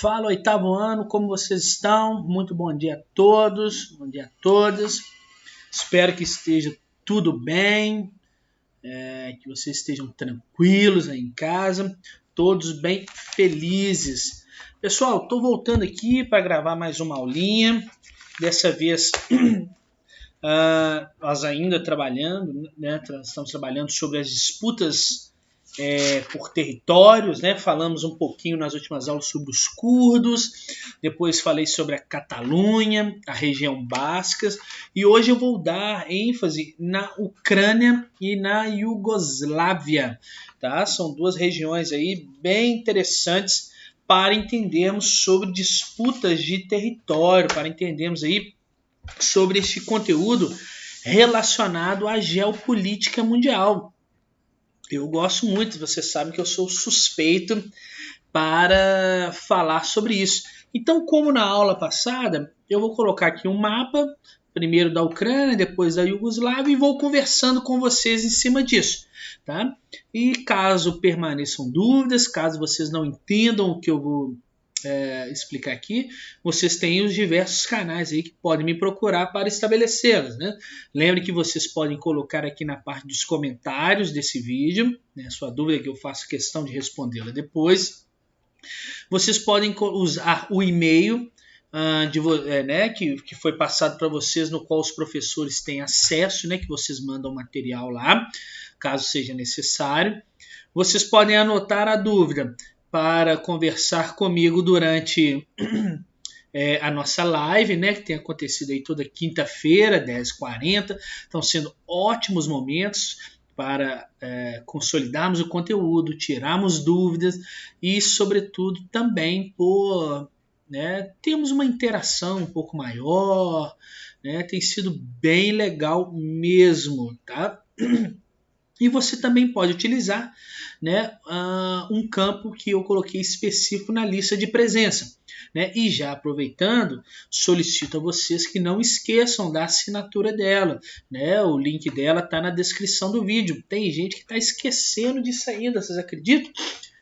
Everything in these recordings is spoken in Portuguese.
Fala, oitavo ano, como vocês estão? Muito bom dia a todos, bom dia a todas. Espero que esteja tudo bem, que vocês estejam tranquilos aí em casa, todos bem felizes. Pessoal, estou voltando aqui para gravar mais uma aulinha. Dessa vez, nós ainda trabalhando, né? Estamos trabalhando sobre as disputas por territórios, né? Falamos um pouquinho nas últimas aulas sobre os curdos, depois falei sobre a Catalunha, a região basca, e hoje eu vou dar ênfase na Ucrânia e na Iugoslávia, tá? São duas regiões aí bem interessantes para entendermos sobre disputas de território, para entendermos aí sobre esse conteúdo relacionado à geopolítica mundial. Eu gosto muito, vocês sabem que eu sou suspeito para falar sobre isso. Então, como na aula passada, eu vou colocar aqui um mapa, primeiro da Ucrânia, depois da Iugoslávia, e vou conversando com vocês em cima disso. Tá? E caso permaneçam dúvidas, caso vocês não entendam o que eu vou explicar aqui, vocês têm os diversos canais aí que podem me procurar para estabelecê-las, né? Lembre que vocês podem colocar aqui na parte dos comentários desse vídeo, né, sua dúvida, que eu faço questão de respondê-la depois. Vocês podem usar o e-mail que foi passado para vocês, no qual os professores têm acesso, né, que vocês mandam material lá, caso seja necessário. Vocês podem anotar a dúvida para conversar comigo durante a nossa live, né, que tem acontecido aí toda quinta-feira, 10h40. Estão sendo ótimos momentos para consolidarmos o conteúdo, tirarmos dúvidas e, sobretudo, também termos uma interação um pouco maior, né, tem sido bem legal mesmo, tá? E você também pode utilizar, né, um campo que eu coloquei específico na lista de presença. Né? E já aproveitando, solicito a vocês que não esqueçam da assinatura dela. Né? O link dela está na descrição do vídeo. Tem gente que está esquecendo disso ainda, vocês acreditam?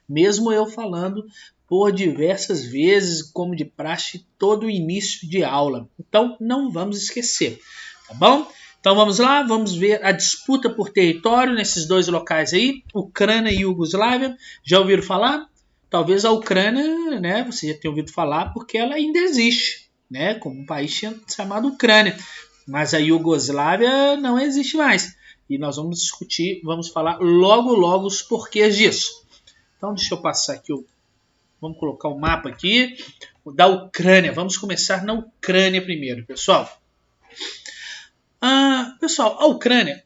Mesmo eu falando por diversas vezes, como de praxe, todo o início de aula. Então, não vamos esquecer, tá bom? Então vamos lá, vamos ver a disputa por território nesses dois locais aí, Ucrânia e Iugoslávia. Já ouviram falar? Talvez a Ucrânia, né, você já tenha ouvido falar, porque ela ainda existe, né, como um país chamado Ucrânia. Mas a Iugoslávia não existe mais. E nós vamos discutir, vamos falar logo os porquês disso. Então deixa eu passar aqui, vamos colocar o mapa aqui da Ucrânia. Vamos começar na Ucrânia primeiro, pessoal. Pessoal, a Ucrânia,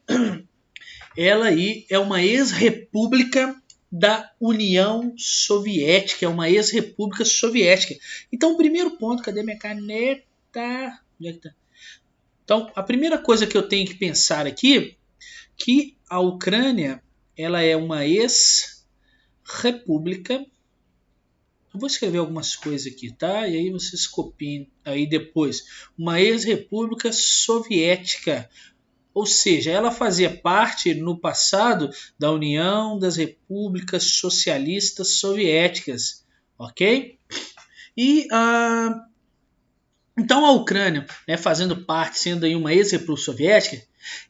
ela aí é uma ex-república da União Soviética, é uma ex-república soviética. Então, o primeiro ponto, cadê minha caneta? Onde é que tá? Então, a primeira coisa que eu tenho que pensar aqui, que a Ucrânia, ela é uma ex-república. Eu vou escrever algumas coisas aqui, tá? E aí vocês copiem aí depois. Uma ex-república soviética. Ou seja, ela fazia parte no passado da União das Repúblicas Socialistas Soviéticas. Ok? E então a Ucrânia, né, fazendo parte, sendo aí uma ex-república soviética,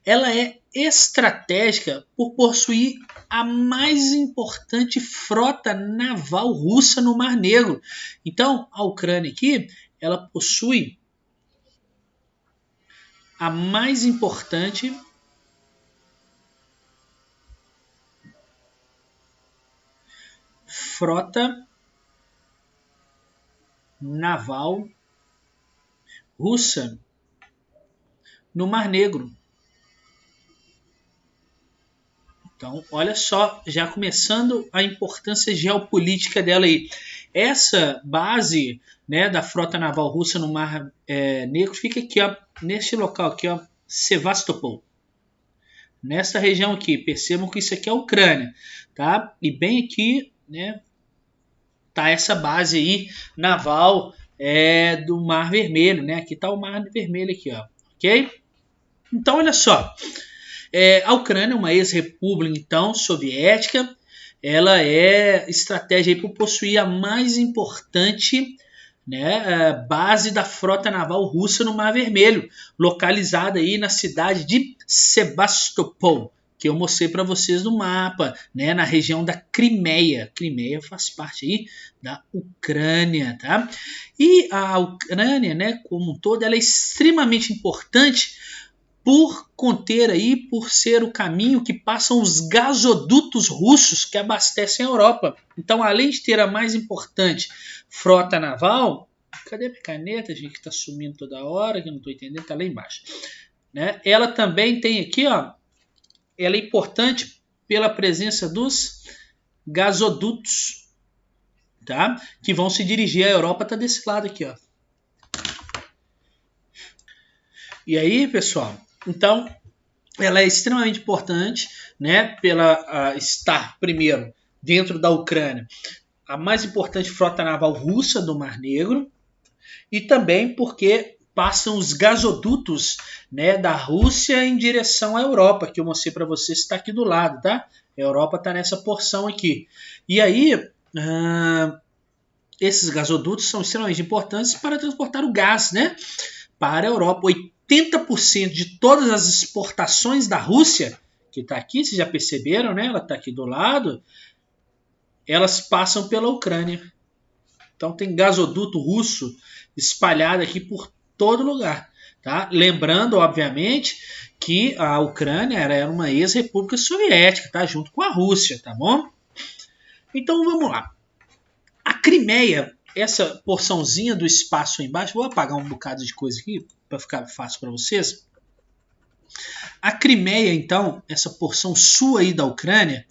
ela é estratégica por possuir a mais importante frota naval russa no Mar Negro. Então, a Ucrânia aqui, ela possui a mais importante frota naval russa no Mar Negro. Então, olha só, já começando a importância geopolítica dela aí. Essa base, né, da frota naval russa no Mar Negro fica aqui, ó, neste local aqui, ó, Sevastopol. Nessa região aqui, percebam que isso aqui é a Ucrânia, tá? E bem aqui, né, tá essa base aí naval do Mar Vermelho, né? Aqui tá o Mar Vermelho aqui, ó, ok? Então, olha só. A Ucrânia é uma ex-república, então, soviética. ela é estratégia para possuir a mais importante, né, base da frota naval russa no Mar Vermelho, localizada aí na cidade de Sebastopol, que eu mostrei para vocês no mapa, né, na região da Crimeia. Crimeia faz parte aí da Ucrânia, tá? E a Ucrânia, né, como um todo, ela é extremamente importante por ser o caminho que passam os gasodutos russos que abastecem a Europa. Então, além de ter a mais importante frota naval, cadê a caneta, gente, que está sumindo toda hora, que eu não estou entendendo, está lá embaixo, né? Ela também tem aqui, ó, ela é importante pela presença dos gasodutos, tá? Que vão se dirigir à Europa, tá desse lado aqui, ó. E aí, pessoal, então ela é extremamente importante, né, pela estar primeiro dentro da Ucrânia, a mais importante frota naval russa do Mar Negro, e também porque passam os gasodutos, né, da Rússia em direção à Europa, que eu mostrei para vocês, está aqui do lado, tá? A Europa está nessa porção aqui. E aí, esses gasodutos são extremamente importantes para transportar o gás, né, para a Europa. 80% de todas as exportações da Rússia, que está aqui, vocês já perceberam, né? Ela está aqui do lado, elas passam pela Ucrânia. Então tem gasoduto russo espalhado aqui por todo lugar, tá? Lembrando, obviamente, que a Ucrânia era uma ex-república soviética, tá? Junto com a Rússia, tá bom? Então vamos lá. A Crimeia, essa porçãozinha do espaço aí embaixo, vou apagar um bocado de coisa aqui para ficar fácil para vocês. A Crimeia, então, essa porção sul aí da Ucrânia,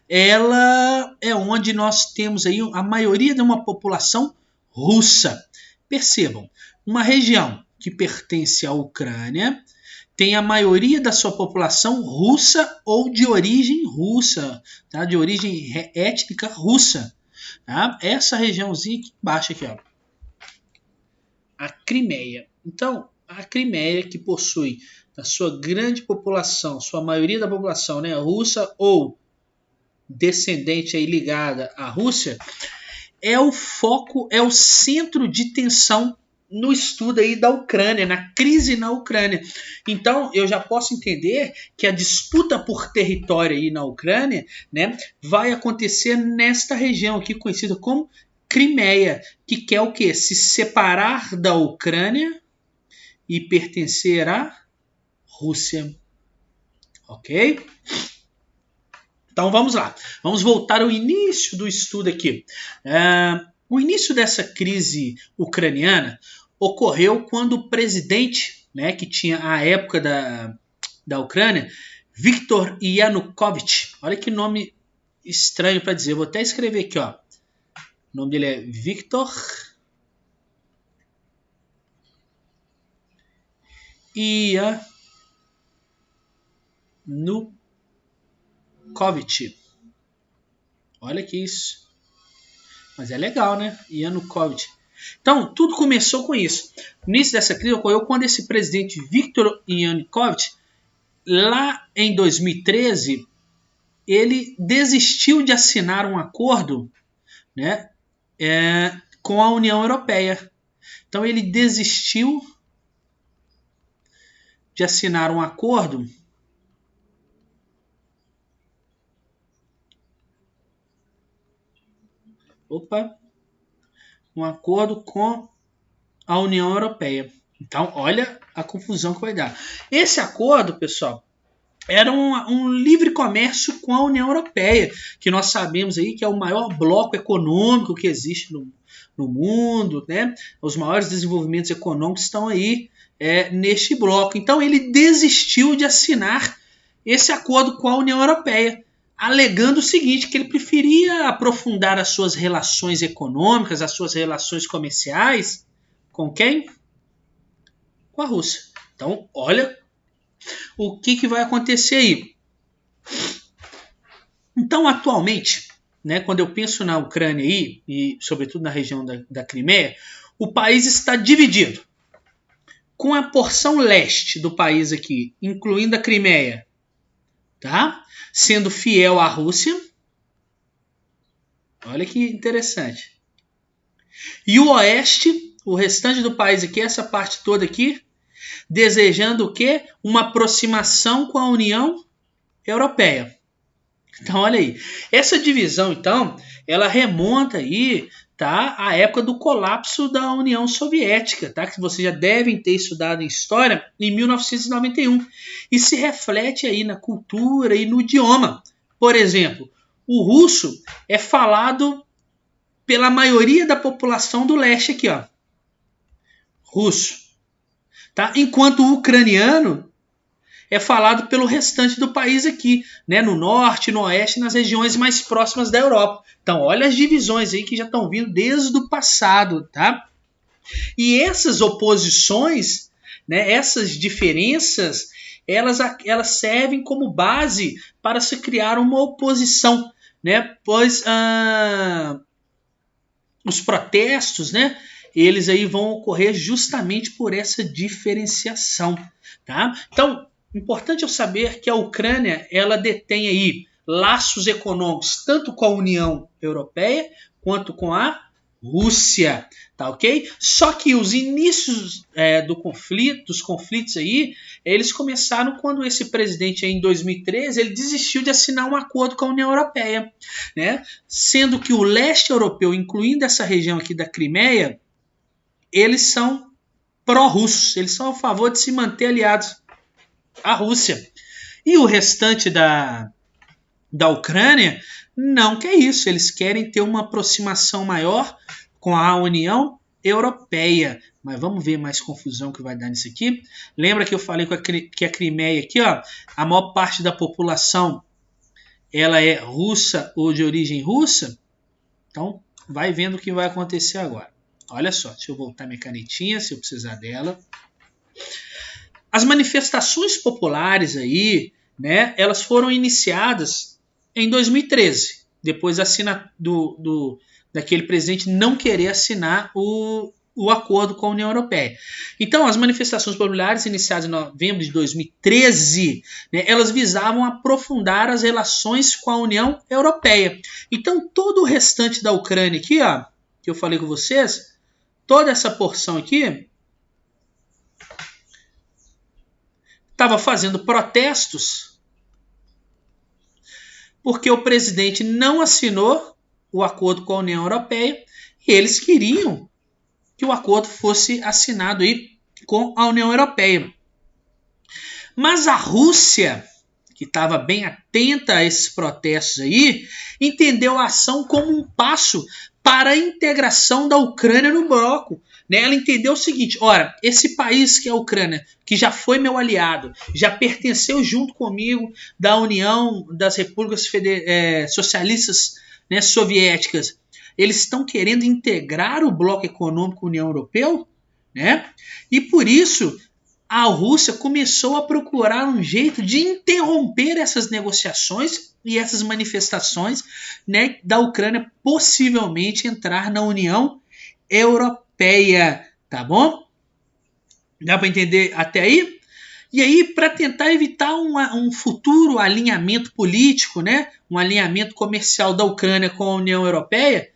ela é onde nós temos aí a maioria de uma população russa. Percebam, uma região que pertence à Ucrânia tem a maioria da sua população russa ou de origem russa, tá? De origem étnica russa. Tá? Essa regiãozinha aqui embaixo, aqui, ó, a Crimeia. Então, a Crimeia, que possui a sua grande população, sua maioria da população, né, russa ou descendente aí ligada à Rússia, é o foco, é o centro de tensão no estudo aí da Ucrânia, na crise na Ucrânia. Então, eu já posso entender que a disputa por território aí na Ucrânia, né, vai acontecer nesta região aqui conhecida como Crimeia, que quer o quê? Se separar da Ucrânia e pertencer à Rússia. Ok? Então vamos lá. Vamos voltar ao início do estudo aqui. O início dessa crise ucraniana ocorreu quando o presidente, né, que tinha a época da Ucrânia, Viktor Yanukovych. Olha que nome estranho para dizer. Eu vou até escrever aqui, ó. O nome dele é Viktor Yanukovych. Olha que isso. Mas é legal, né? Yanukovych. Então, tudo começou com isso. O início dessa crise ocorreu quando esse presidente Viktor Yanukovych, lá em 2013, ele desistiu de assinar um acordo, né, com a União Europeia. Então, ele desistiu de assinar um acordo com a União Europeia. Então, olha a confusão que vai dar. Esse acordo, pessoal, era um livre comércio com a União Europeia, que nós sabemos aí que é o maior bloco econômico que existe no mundo, né? Os maiores desenvolvimentos econômicos estão aí neste bloco. Então, ele desistiu de assinar esse acordo com a União Europeia, alegando o seguinte, que ele preferia aprofundar as suas relações econômicas, as suas relações comerciais, com quem? Com a Rússia. Então, olha o que vai acontecer aí. Então, atualmente, né, quando eu penso na Ucrânia aí, e sobretudo na região da Crimeia, o país está dividido. Com a porção leste do país aqui, incluindo a Crimeia, tá? Sendo fiel à Rússia, Olha que interessante. E o oeste, o restante do país aqui, essa parte toda aqui, desejando o quê? Uma aproximação com a União Europeia. Então, olha aí. Essa divisão, então, ela remonta aí, tá, à época do colapso da União Soviética, tá, que vocês já devem ter estudado em história, em 1991. E se reflete aí na cultura e no idioma. Por exemplo, o russo é falado pela maioria da população do leste aqui, ó. Russo. Tá? Enquanto o ucraniano é falado pelo restante do país aqui, né? No norte, no oeste, nas regiões mais próximas da Europa. Então, olha as divisões aí que já estão vindo desde o passado, tá? E essas oposições, né, essas diferenças, elas servem como base para se criar uma oposição, né? Pois os protestos, né, eles aí vão ocorrer justamente por essa diferenciação, tá? Então, importante eu saber que a Ucrânia, ela detém aí laços econômicos tanto com a União Europeia quanto com a Rússia, tá ok? Só que os inícios dos conflitos aí, eles começaram quando esse presidente aí, em 2013, ele desistiu de assinar um acordo com a União Europeia, né? Sendo que o leste europeu, incluindo essa região aqui da Crimeia, eles são pró-russos, eles são a favor de se manter aliados à Rússia. E o restante da Ucrânia não quer isso, eles querem ter uma aproximação maior com a União Europeia. Mas vamos ver mais confusão que vai dar nisso aqui. Lembra que eu falei que a Crimeia aqui, ó, a maior parte da população ela é russa ou de origem russa? Então, vai vendo o que vai acontecer agora. Olha só, deixa eu voltar minha canetinha, se eu precisar dela. As manifestações populares aí, né, elas foram iniciadas em 2013, depois daquele presidente não querer assinar o acordo com a União Europeia. Então, as manifestações populares iniciadas em novembro de 2013, né, elas visavam aprofundar as relações com a União Europeia. Então, todo o restante da Ucrânia aqui, ó, que eu falei com vocês, toda essa porção aqui estava fazendo protestos porque o presidente não assinou o acordo com a União Europeia e eles queriam que o acordo fosse assinado aí com a União Europeia. Mas a Rússia, que estava bem atenta a esses protestos aí, entendeu a ação como um passo para a integração da Ucrânia no bloco. Ela entendeu o seguinte: ora, esse país que é a Ucrânia, que já foi meu aliado, já pertenceu junto comigo da União das Repúblicas Socialistas, né, Soviéticas, eles estão querendo integrar o bloco econômico União Europeia, né? E por isso a Rússia começou a procurar um jeito de interromper essas negociações e essas manifestações, né, da Ucrânia possivelmente entrar na União Europeia, tá bom? Dá para entender até aí? E aí, para tentar evitar um futuro alinhamento político, né, um alinhamento comercial da Ucrânia com a União Europeia,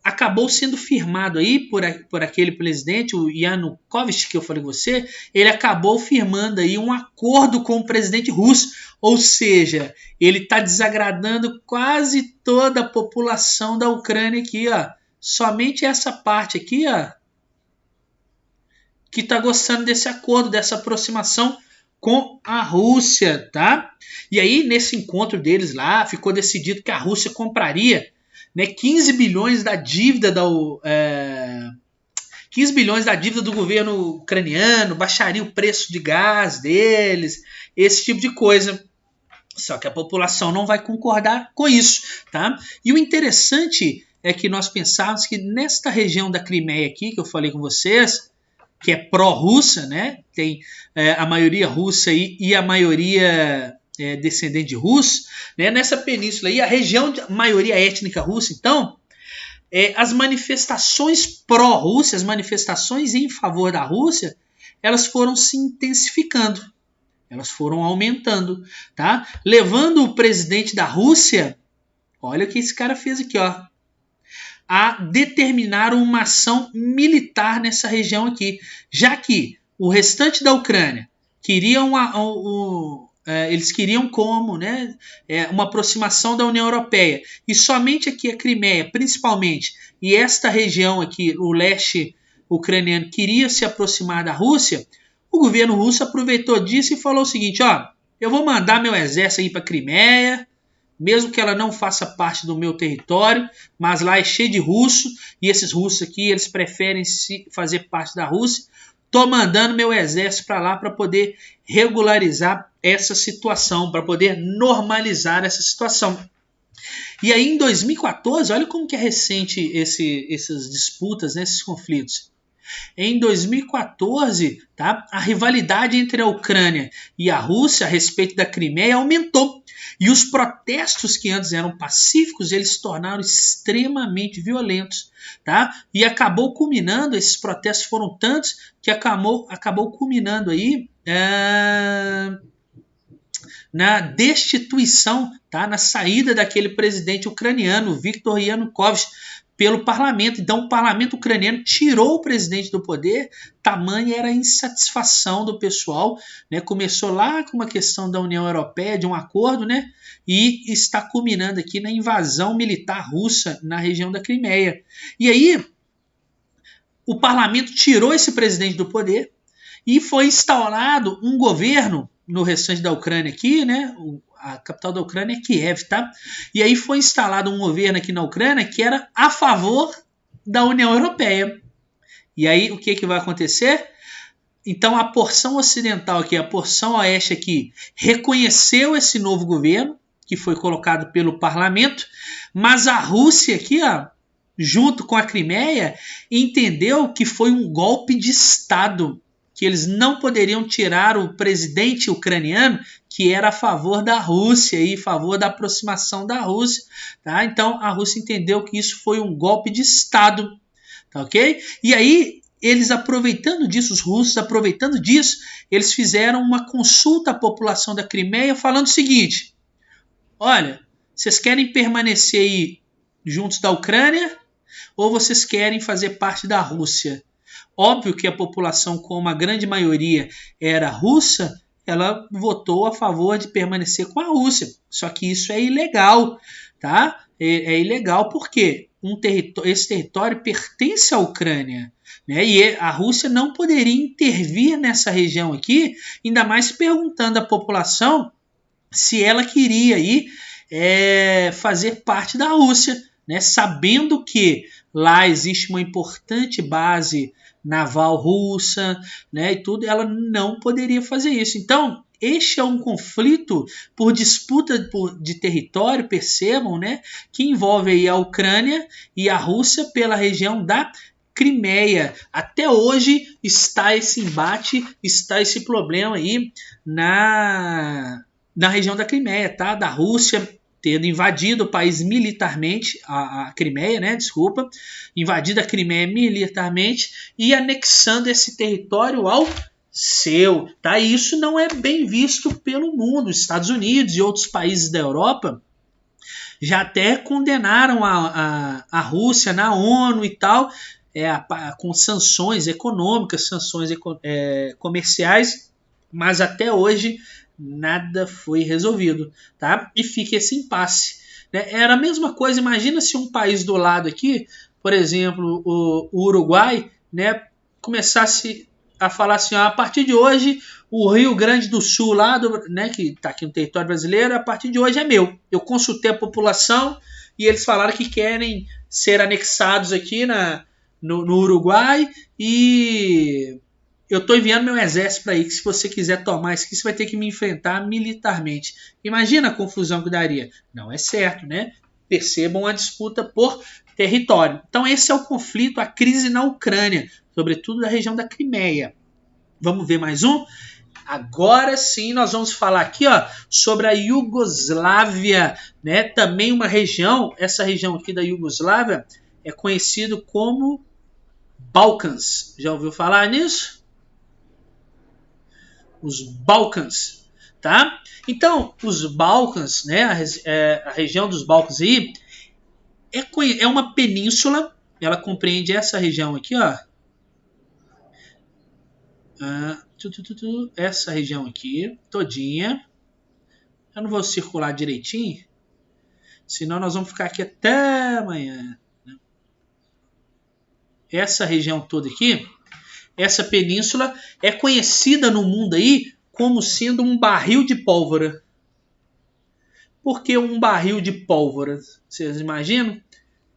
acabou sendo firmado aí por aquele presidente, o Yanukovych, que eu falei com você, ele acabou firmando aí um acordo com o presidente russo, ou seja, ele está desagradando quase toda a população da Ucrânia aqui, ó. Somente essa parte aqui, ó, que está gostando desse acordo, dessa aproximação com a Rússia, tá? E aí, nesse encontro deles lá, ficou decidido que a Rússia compraria, né, 15 bilhões da dívida 15 bilhões da dívida do governo ucraniano, baixaria o preço de gás deles, esse tipo de coisa. Só que a população não vai concordar com isso, tá? E o interessante é que nós pensávamos que nesta região da Crimeia aqui, que eu falei com vocês, que é pró-russa, né? Tem a maioria russa aí e a maioria descendente de russo, né? Nessa península aí, a região de maioria étnica russa, então, as manifestações pró-Rússia, as manifestações em favor da Rússia, elas foram se intensificando, elas foram aumentando, tá? Levando o presidente da Rússia, olha o que esse cara fez aqui, ó. a determinar uma ação militar nessa região aqui, já que o restante da Ucrânia queriam eles queriam como, né, uma aproximação da União Europeia, e somente aqui a Crimeia, principalmente, e esta região aqui, o leste ucraniano, queria se aproximar da Rússia. O governo russo aproveitou disso e falou o seguinte: ó, eu vou mandar meu exército aí para a Crimeia, mesmo que ela não faça parte do meu território, mas lá é cheio de russo, e esses russos aqui, eles preferem fazer parte da Rússia. Estou mandando meu exército para lá para poder regularizar essa situação, para poder normalizar essa situação. E aí em 2014, olha como que é recente essas disputas, né, esses conflitos. Em 2014, tá, a rivalidade entre a Ucrânia e a Rússia a respeito da Crimeia aumentou. E os protestos que antes eram pacíficos, eles se tornaram extremamente violentos. Tá? E acabou culminando, esses protestos foram tantos que acabou culminando aí na destituição, tá? Na saída daquele presidente ucraniano, Viktor Yanukovych, pelo parlamento. Então o parlamento ucraniano tirou o presidente do poder, tamanha era a insatisfação do pessoal, né? Começou lá com uma questão da União Europeia, de um acordo, né? E está culminando aqui na invasão militar russa na região da Crimeia. E aí o parlamento tirou esse presidente do poder e foi instaurado um governo no restante da Ucrânia aqui, né? A capital da Ucrânia é Kiev, tá? E aí foi instalado um governo aqui na Ucrânia que era a favor da União Europeia. E aí o que vai acontecer? Então a porção ocidental aqui, a porção oeste aqui, reconheceu esse novo governo que foi colocado pelo parlamento, mas a Rússia aqui, ó, junto com a Crimeia, entendeu que foi um golpe de Estado, que eles não poderiam tirar o presidente ucraniano, que era a favor da Rússia e a favor da aproximação da Rússia. Tá? Então a Rússia entendeu que isso foi um golpe de Estado. Tá, ok? E aí, eles aproveitando disso, os russos aproveitando disso, eles fizeram uma consulta à população da Crimeia falando o seguinte: olha, vocês querem permanecer aí juntos da Ucrânia ou vocês querem fazer parte da Rússia? Óbvio que a população, como a grande maioria era russa, ela votou a favor de permanecer com a Rússia. Só que isso é ilegal, tá? É ilegal porque esse território pertence à Ucrânia, né? E a Rússia não poderia intervir nessa região aqui, ainda mais perguntando à população se ela queria aí, fazer parte da Rússia, né? Sabendo que lá existe uma importante base naval russa, né, e tudo, ela não poderia fazer isso. Então, este é um conflito por disputa de território, percebam, né, que envolve aí a Ucrânia e a Rússia pela região da Crimeia. Até hoje está esse embate, está esse problema aí na região da Crimeia, tá? Da Rússia tendo invadido o país militarmente, a Crimeia, né, desculpa, invadido a Crimeia militarmente e anexando esse território ao seu, tá? E isso não é bem visto pelo mundo. Os Estados Unidos e outros países da Europa já até condenaram a Rússia na ONU e tal, com sanções econômicas, sanções comerciais, mas até hoje nada foi resolvido, tá? E fica esse impasse, né? Era a mesma coisa, imagina se um país do lado aqui, por exemplo, o Uruguai, né, começasse a falar assim, ó, a partir de hoje o Rio Grande do Sul, lá né, que está aqui no território brasileiro, a partir de hoje é meu. Eu consultei a população e eles falaram que querem ser anexados aqui no Uruguai e eu estou enviando meu exército para aí, que se você quiser tomar isso aqui, você vai ter que me enfrentar militarmente. Imagina a confusão que daria. Não é certo, né? Percebam a disputa por território. Então esse é o conflito, a crise na Ucrânia, sobretudo da região da Crimeia. Vamos ver mais um? Agora sim nós vamos falar aqui, ó, sobre a Iugoslávia, né? Também uma região, essa região aqui da Iugoslávia é conhecido como Balcãs. Já ouviu falar nisso? Os Balcãs, tá? Então, os Balcãs, né, a região dos Balcãs aí, é uma península, ela compreende essa região aqui, ó. Essa região aqui, todinha. Eu não vou circular direitinho, senão nós vamos ficar aqui até amanhã. Essa região toda aqui, essa península é conhecida no mundo aí como sendo um barril de pólvora. Por que um barril de pólvora? Vocês imaginam?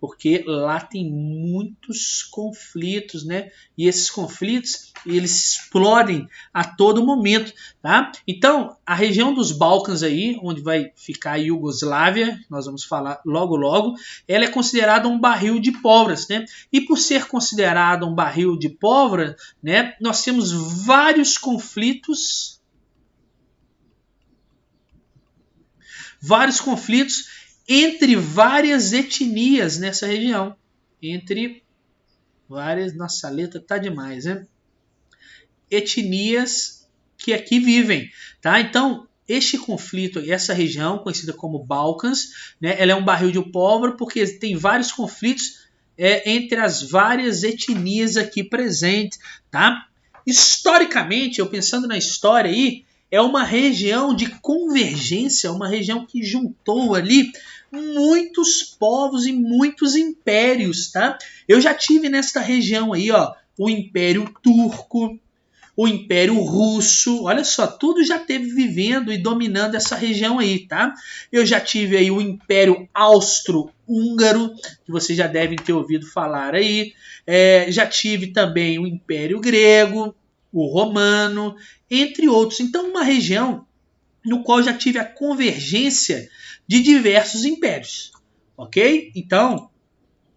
Porque lá tem muitos conflitos, né? E esses conflitos, eles explodem a todo momento, tá? Então, a região dos Balcãs aí, onde vai ficar a Iugoslávia, nós vamos falar logo logo, ela é considerada um barril de pólvoras, né? E por ser considerada um barril de pólvora, né, nós temos vários conflitos entre várias etnias nessa região. Entre várias... Nossa, a letra tá demais, né? Etnias que aqui vivem, tá? Então, este conflito, essa região, conhecida como Balcãs, né, ela é um barril de pólvora porque tem vários conflitos entre as várias etnias aqui presentes, tá? Historicamente, eu pensando na história aí, é uma região de convergência, uma região que juntou ali muitos povos e muitos impérios, tá? Eu já tive nesta região aí, ó, o Império Turco, o Império Russo, olha só, tudo já teve vivendo e dominando essa região aí, tá? Eu já tive aí o Império Austro-Húngaro, que vocês já devem ter ouvido falar aí. Já tive também o Império Grego, o Romano, entre outros. Então, uma região no qual já tive a convergência de diversos impérios, ok? Então,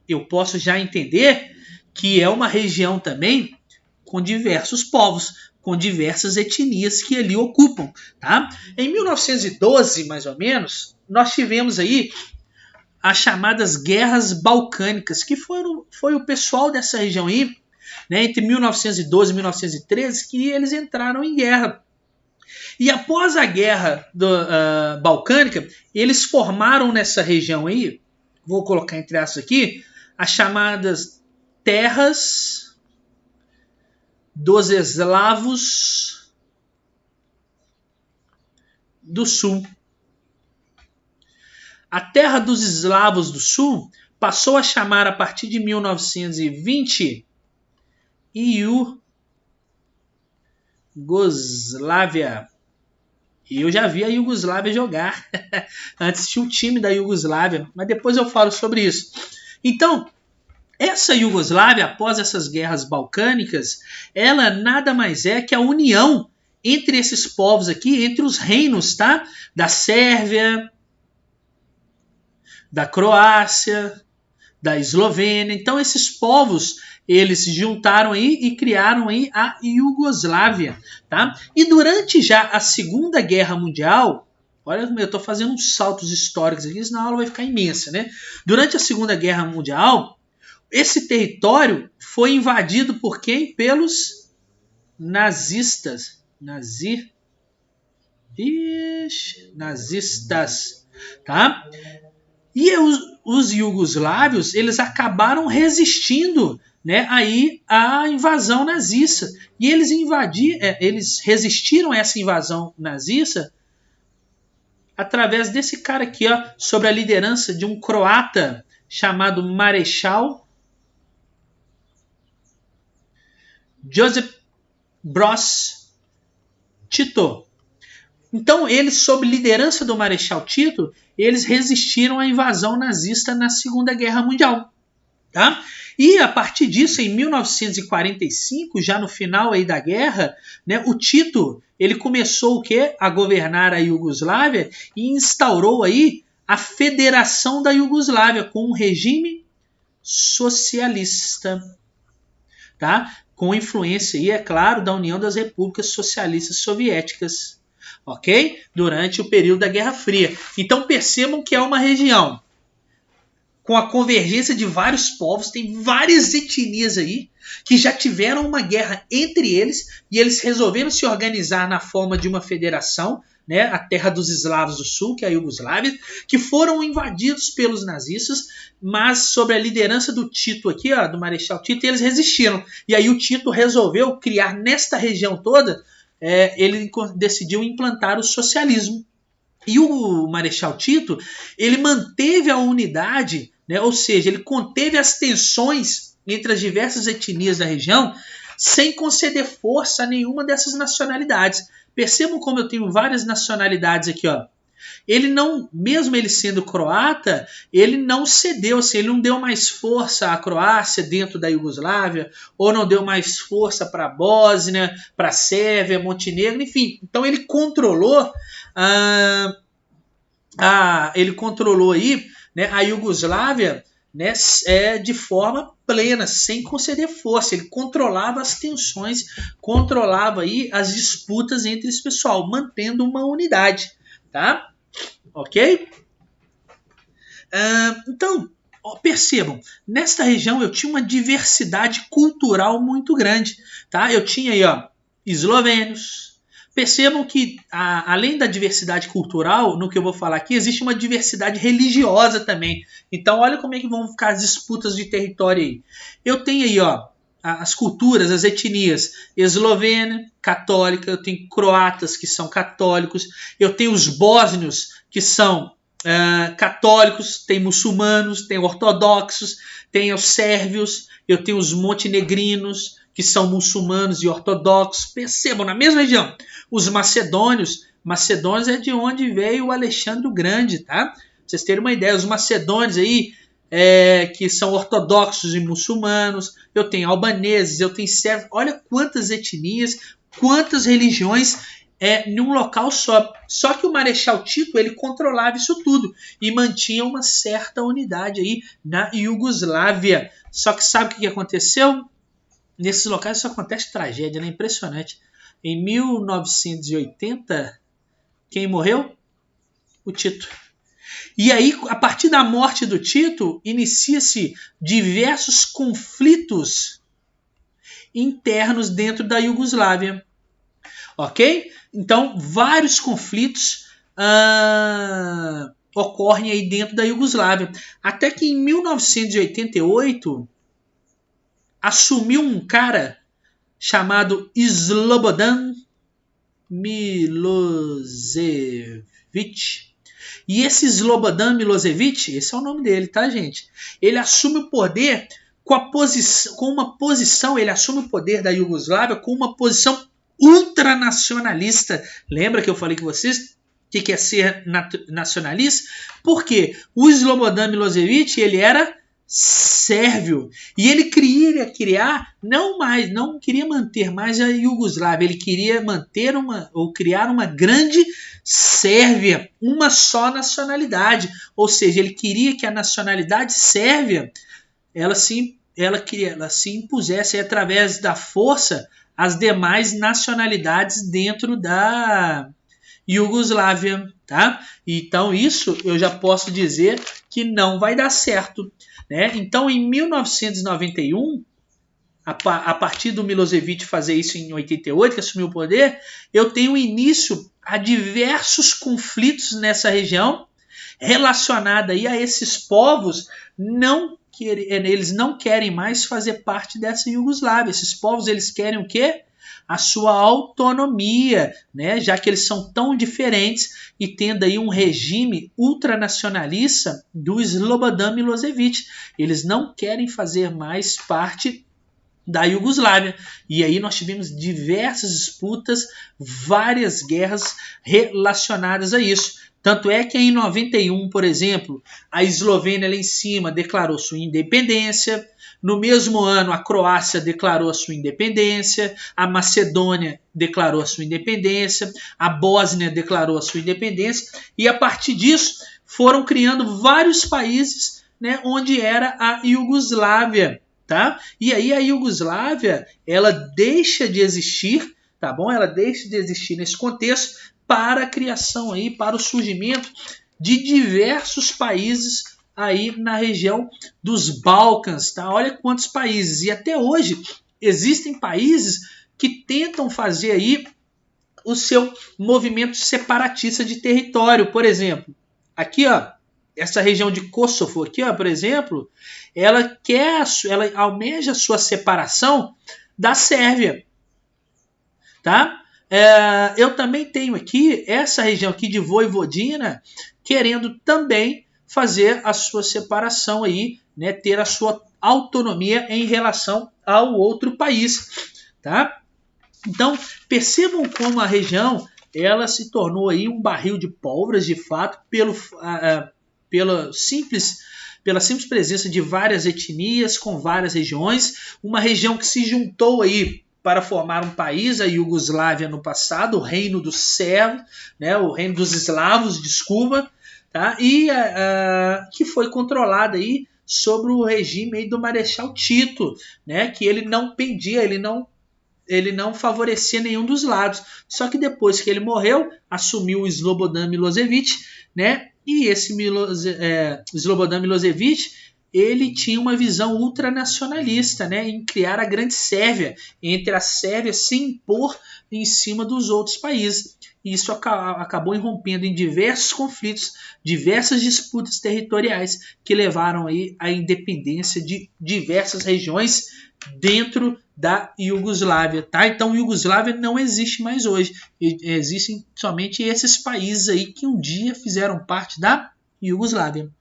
eu posso já entender que é uma região também com diversos povos, com diversas etnias que ali ocupam, tá? Em 1912, mais ou menos, nós tivemos aí as chamadas Guerras Balcânicas, que foi o pessoal dessa região aí, né, entre 1912 e 1913, que eles entraram em guerra. E após a Guerra Balcânica, eles formaram nessa região aí, vou colocar entre aspas aqui, as chamadas Terras dos Eslavos do Sul. A Terra dos Eslavos do Sul passou a chamar, a partir de 1920, Iugoslávia. E eu já vi a Iugoslávia jogar. Antes tinha um time da Iugoslávia, mas depois eu falo sobre isso. Então, essa Iugoslávia, após essas guerras balcânicas, ela nada mais é que a união entre esses povos aqui, entre os reinos, tá? Da Sérvia, da Croácia, da Eslovênia. Então, esses povos, eles se juntaram aí e criaram aí a Iugoslávia, tá? E durante já a Segunda Guerra Mundial, olha, eu estou fazendo uns saltos históricos aqui, senão a aula vai ficar imensa, né? Durante a Segunda Guerra Mundial, esse território foi invadido por quem? Pelos nazistas. Nazistas, tá? E os iugoslávios, eles acabaram resistindo, né, aí à invasão nazista. E eles resistiram a essa invasão nazista através desse cara aqui, ó, sob a liderança de um croata chamado Marechal Josip Broz Tito. Então, eles, sob liderança do Marechal Tito, eles resistiram à invasão nazista na Segunda Guerra Mundial, tá? E a partir disso, em 1945, já no final aí da guerra, né, o Tito, ele começou o quê? A governar a Iugoslávia e instaurou aí a Federação da Iugoslávia com um regime socialista, tá? Com influência aí, é claro, da União das Repúblicas Socialistas Soviéticas, ok? Durante o período da Guerra Fria. Então percebam que é uma região com a convergência de vários povos, tem várias etnias aí que já tiveram uma guerra entre eles e eles resolveram se organizar na forma de uma federação né, a terra dos eslavos do sul, que é a Iugoslávia, que foram invadidos pelos nazistas, mas sob a liderança do Tito aqui, ó, do Marechal Tito, eles resistiram. E aí o Tito resolveu criar nesta região toda, ele decidiu implantar o socialismo. E o Marechal Tito, ele manteve a unidade, né, ou seja, ele conteve as tensões entre as diversas etnias da região, sem conceder força a nenhuma dessas nacionalidades. Percebam como eu tenho várias nacionalidades aqui, ó. Ele não, mesmo ele sendo croata, ele não cedeu, assim, ele não deu mais força à Croácia dentro da Iugoslávia, ou não deu mais força para a Bósnia, para a Sérvia, Montenegro, enfim. Então ele controlou, aí, né, a Iugoslávia, né, de forma plena, sem conceder força. Ele controlava as tensões, controlava aí as disputas entre esse pessoal, mantendo uma unidade, tá? Ok? Então, percebam, nesta região eu tinha uma diversidade cultural muito grande, tá? Eu tinha aí, ó, eslovênios. Percebam que, além da diversidade cultural, no que eu vou falar aqui, existe uma diversidade religiosa também. Então, olha como é que vão ficar as disputas de território aí. Eu tenho aí, ó, as culturas, as etnias eslovena, católica, eu tenho croatas que são católicos, eu tenho os bósnios que são católicos, tem muçulmanos, tem ortodoxos, tem os sérvios, eu tenho os montenegrinos, que são muçulmanos e ortodoxos. Percebam, na mesma região. Os macedônios é de onde veio o Alexandre o Grande, tá? Pra vocês terem uma ideia, os macedônios aí, que são ortodoxos e muçulmanos, eu tenho albaneses, eu tenho sérvios, olha quantas etnias, quantas religiões em um local só. Só que o Marechal Tito, ele controlava isso tudo e mantinha uma certa unidade aí na Iugoslávia. Só que sabe o que aconteceu? Nesses locais isso acontece tragédia, né? Impressionante. Em 1980, quem morreu? O Tito. E aí, a partir da morte do Tito, inicia-se diversos conflitos internos dentro da Iugoslávia. Ok? Então, vários conflitos ocorrem aí dentro da Iugoslávia. Até que em 1988, assumiu um cara chamado Slobodan Milošević. E esse Slobodan Milošević, esse é o nome dele, tá, gente? Ele assume o poder ele assume o poder da Iugoslávia com uma posição ultranacionalista. Lembra que eu falei com vocês que quer ser nacionalista? Por quê? O Slobodan Milošević, ele era sérvio e ele queria criar não queria manter mais a Iugoslávia, ele queria criar uma grande Sérvia, uma só nacionalidade, ou seja, ele queria que a nacionalidade sérvia ela se impusesse através da força as demais nacionalidades dentro da Iugoslávia, tá? Então isso eu já posso dizer que não vai dar certo. Então, em 1991, a partir do Milošević fazer isso em 88, que assumiu o poder, eu tenho início a diversos conflitos nessa região relacionada aí a esses povos eles não querem mais fazer parte dessa Iugoslávia. Esses povos eles querem o quê? A sua autonomia, né? Já que eles são tão diferentes e tendo aí um regime ultranacionalista do Slobodan Milošević. Eles não querem fazer mais parte da Iugoslávia. E aí nós tivemos diversas disputas, várias guerras relacionadas a isso. Tanto é que em 91, por exemplo, a Eslovênia lá em cima declarou sua independência. No mesmo ano, a Croácia declarou a sua independência, a Macedônia declarou a sua independência, a Bósnia declarou a sua independência, e a partir disso foram criando vários países, né, onde era a Iugoslávia. Tá? E aí a Iugoslávia ela deixa de existir, tá bom? Ela deixa de existir nesse contexto para a criação aí, para o surgimento de diversos países aí na região dos Balcãs, tá? Olha quantos países. E até hoje existem países que tentam fazer aí o seu movimento separatista de território. Por exemplo, aqui, ó, essa região de Kosovo aqui, ó, por exemplo, ela almeja a sua separação da Sérvia, tá? Eu também tenho aqui essa região aqui de Vojvodina querendo também fazer a sua separação aí, né, ter a sua autonomia em relação ao outro país, tá? Então, percebam como a região ela se tornou aí um barril de pólvora, de fato, pela simples presença de várias etnias com várias regiões, uma região que se juntou aí para formar um país, a Iugoslávia no passado, o reino dos sérvios, né, o reino dos eslavos, desculpa, tá? E que foi controlada aí sobre o regime aí do Marechal Tito, né, que ele não pendia, ele não favorecia nenhum dos lados. Só que depois que ele morreu, assumiu o Slobodan Milošević, né? E esse Slobodan Milošević, ele tinha uma visão ultranacionalista, né, em criar a Grande Sérvia, entre a Sérvia se impor em cima dos outros países. E isso acabou irrompendo em diversos conflitos, diversas disputas territoriais que levaram aí à independência de diversas regiões dentro da Iugoslávia, tá? Então, Iugoslávia não existe mais hoje. Existem somente esses países aí que um dia fizeram parte da Iugoslávia.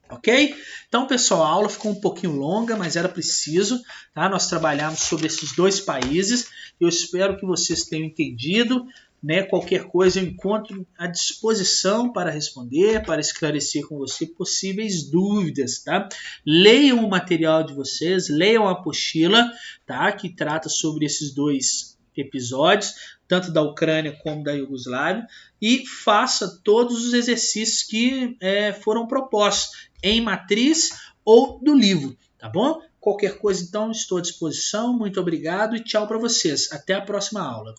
Ok? Então, pessoal, a aula ficou um pouquinho longa, mas era preciso, tá? Nós trabalhamos sobre esses dois países. Eu espero que vocês tenham entendido, né? Qualquer coisa eu encontro à disposição para responder, para esclarecer com você possíveis dúvidas, tá? Leiam o material de vocês, leiam a apostila, tá? Que trata sobre esses dois episódios, tanto da Ucrânia como da Iugoslávia, e faça todos os exercícios que foram propostos em matriz ou do livro, tá bom? Qualquer coisa, então, estou à disposição. Muito obrigado e tchau para vocês. Até a próxima aula.